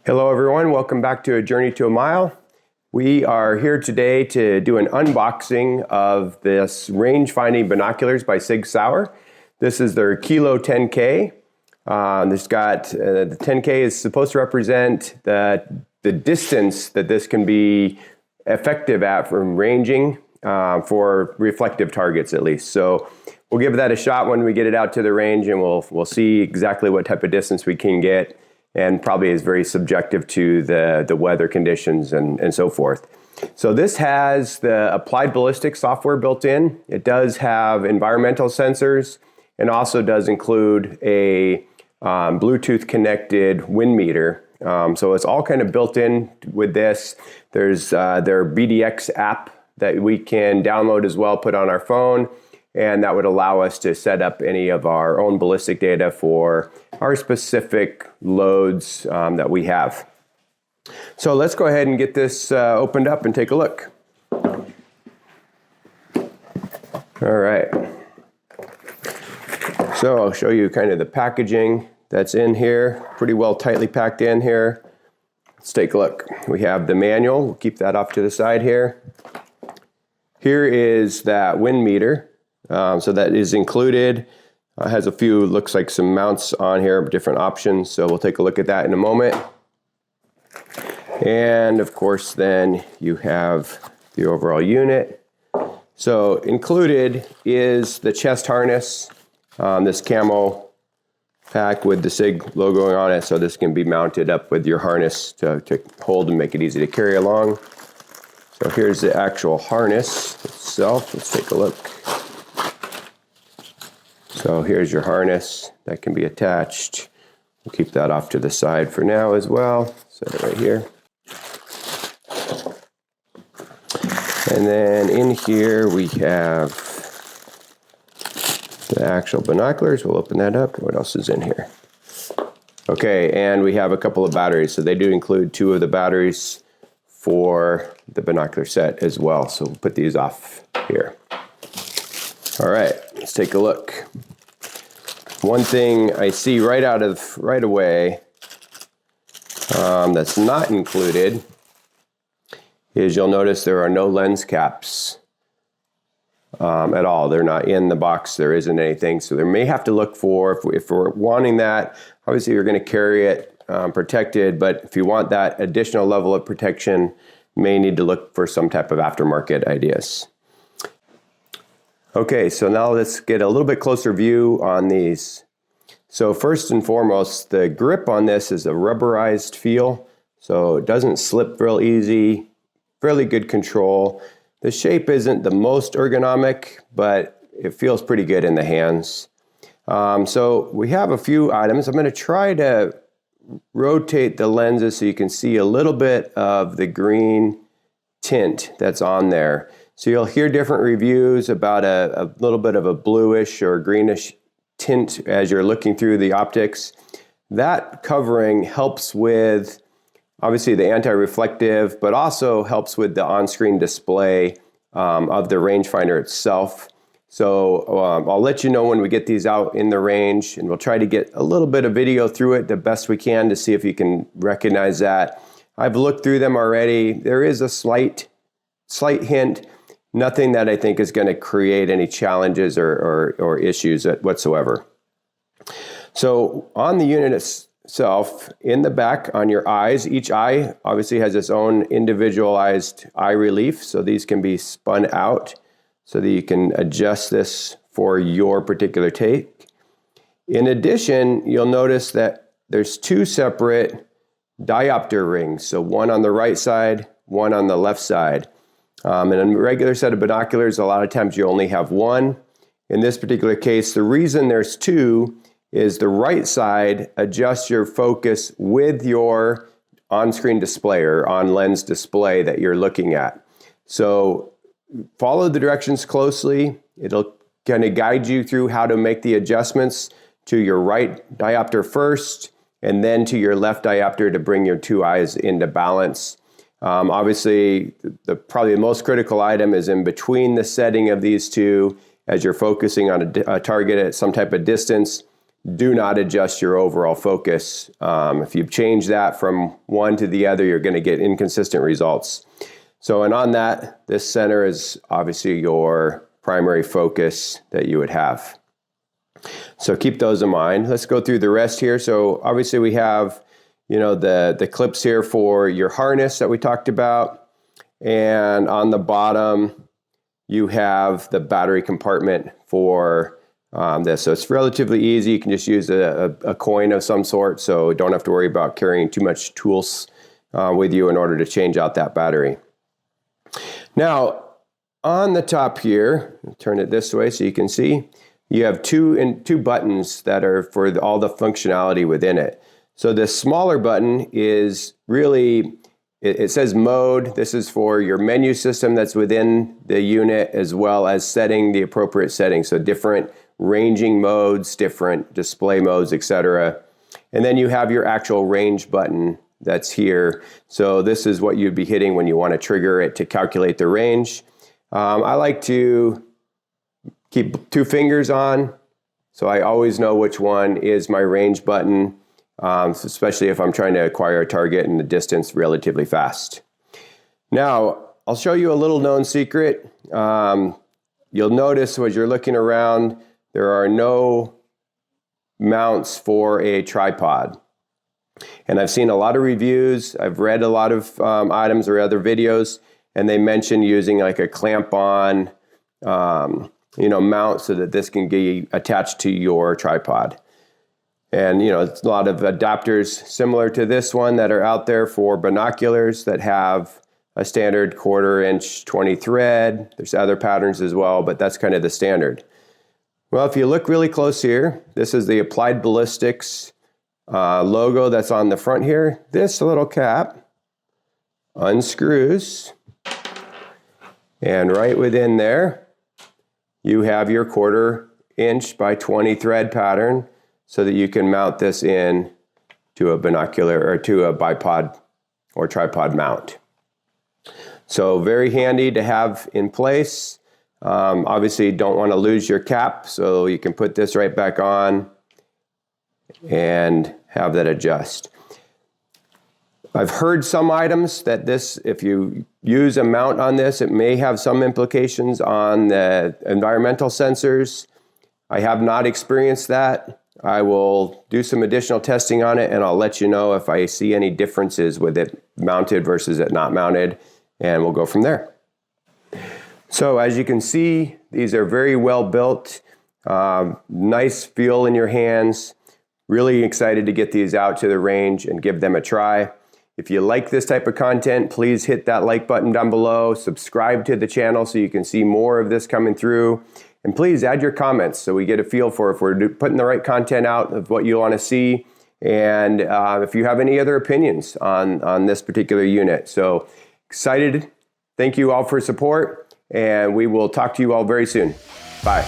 Hello everyone, welcome back to A Journey to a Mile. We are here today to do an unboxing of this Range Finding Binoculars by Sig Sauer. This is their Kilo 10K. The 10K is supposed to represent the distance that this can be effective at from ranging for reflective targets at least. So we'll give that a shot when we get it out to the range, and we'll see exactly what type of distance we can get, and probably is very subjective to the weather conditions and so forth. So this has the applied ballistics software built in. It does have environmental sensors and also does include a Bluetooth connected wind meter. So it's all kind of built in with this. There's their BDX app that we can download as well, put on our phone, and that would allow us to set up any of our own ballistic data for our specific loads that we have. So let's go ahead and get this opened up and take a look. All right. So I'll show you kind of the packaging that's in here. Pretty well tightly packed in here. Let's take a look. We have the manual. We'll keep that off to the side here. Here is that wind meter. So that is included. Has a few, looks like some mounts on here, different options. So we'll take a look at that in a moment. And of course, then you have the overall unit. So included is the chest harness, this camo pack with the Sig logo on it. So this can be mounted up with your harness to hold and make it easy to carry along. So here's the actual harness itself. Let's take a look. So here's your harness that can be attached. We'll keep that off to the side for now as well. Set it right here. And then in here we have the actual binoculars. We'll open that up. What else is in here? Okay, and we have a couple of batteries. So they do include 2 of the batteries for the binocular set as well. So we'll put these off here. All right, let's take a look. One thing I see right away that's not included is you'll notice there are no lens caps at all. They're not in the box. There isn't anything. So there may have to look for, if we're wanting that, obviously you're going to carry it protected, but if you want that additional level of protection, may need to look for some type of aftermarket ideas. Okay, so now let's get a little bit closer view on these. So first and foremost, the grip on this is a rubberized feel, so it doesn't slip real easy, fairly good control. The shape isn't the most ergonomic, but it feels pretty good in the hands. So we have a few items. I'm going to try to rotate the lenses so you can see a little bit of the green tint that's on there. So you'll hear different reviews about a little bit of a bluish or greenish tint as you're looking through the optics. That covering helps with, obviously, the anti-reflective, but also helps with the on-screen display of the rangefinder itself. So I'll let you know when we get these out in the range, and we'll try to get a little bit of video through it the best we can to see if you can recognize that. I've looked through them already. There is a slight hint. Nothing that I think is going to create any challenges or issues whatsoever. So on the unit itself, in the back on your eyes, each eye obviously has its own individualized eye relief. So these can be spun out so that you can adjust this for your particular take. In addition, you'll notice that there's 2 separate diopter rings. So one on the right side, one on the left side. In a regular set of binoculars, a lot of times you only have one. In this particular case, the reason there's 2 is the right side adjusts your focus with your on-screen display or on-lens display that you're looking at. So follow the directions closely. It'll kind of guide you through how to make the adjustments to your right diopter first, and then to your left diopter to bring your 2 eyes into balance. Obviously, probably the most critical item is in between the setting of these 2 as you're focusing on a target at some type of distance. do not adjust your overall focus. If you change that from one to the other, you're going to get inconsistent results. So, and on that, this center is obviously your primary focus that you would have. So keep those in mind. Let's go through the rest here. So obviously we have, you know, the clips here for your harness that we talked about. And on the bottom, you have the battery compartment for this. So it's relatively easy. You can just use a coin of some sort, so don't have to worry about carrying too much tools with you in order to change out that battery. Now, on the top here, turn it this way so you can see, you have two buttons that are for all the functionality within it. So this smaller button is really, it says mode. This is for your menu system that's within the unit, as well as setting the appropriate settings. So different ranging modes, different display modes, etc. And then you have your actual range button that's here. So this is what you'd be hitting when you want to trigger it to calculate the range. I like to keep 2 fingers on, so I always know which one is my range button, especially if I'm trying to acquire a target in the distance relatively fast. Now, I'll show you a little known secret. You'll notice as you're looking around, there are no mounts for a tripod. And I've seen a lot of reviews, I've read a lot of items or other videos, and they mention using like a clamp-on mount so that this can be attached to your tripod. And it's a lot of adapters similar to this one that are out there for binoculars that have a standard 1/4 inch 20 thread. There's other patterns as well, but that's kind of the standard. Well, if you look really close here, this is the Applied Ballistics logo that's on the front here. This little cap unscrews, and right within there, you have your 1/4 inch by 20 thread pattern so that you can mount this in to a binocular or to a bipod or tripod mount. So very handy to have in place. Obviously, you don't want to lose your cap, so you can put this right back on and have that adjust. I've heard some items that this, if you use a mount on this, it may have some implications on the environmental sensors. I have not experienced that. I will do some additional testing on it, and I'll let you know if I see any differences with it mounted versus it not mounted, and we'll go from there. So as you can see, these are very well built, nice feel in your hands. Really excited to get these out to the range and give them a try. If you like this type of content, please hit that like button down below, subscribe to the channel so you can see more of this coming through, and please add your comments so we get a feel for if we're putting the right content out of what you want to see, and if you have any other opinions on this particular unit. So excited. Thank you all for support, and we will talk to you all very soon. Bye.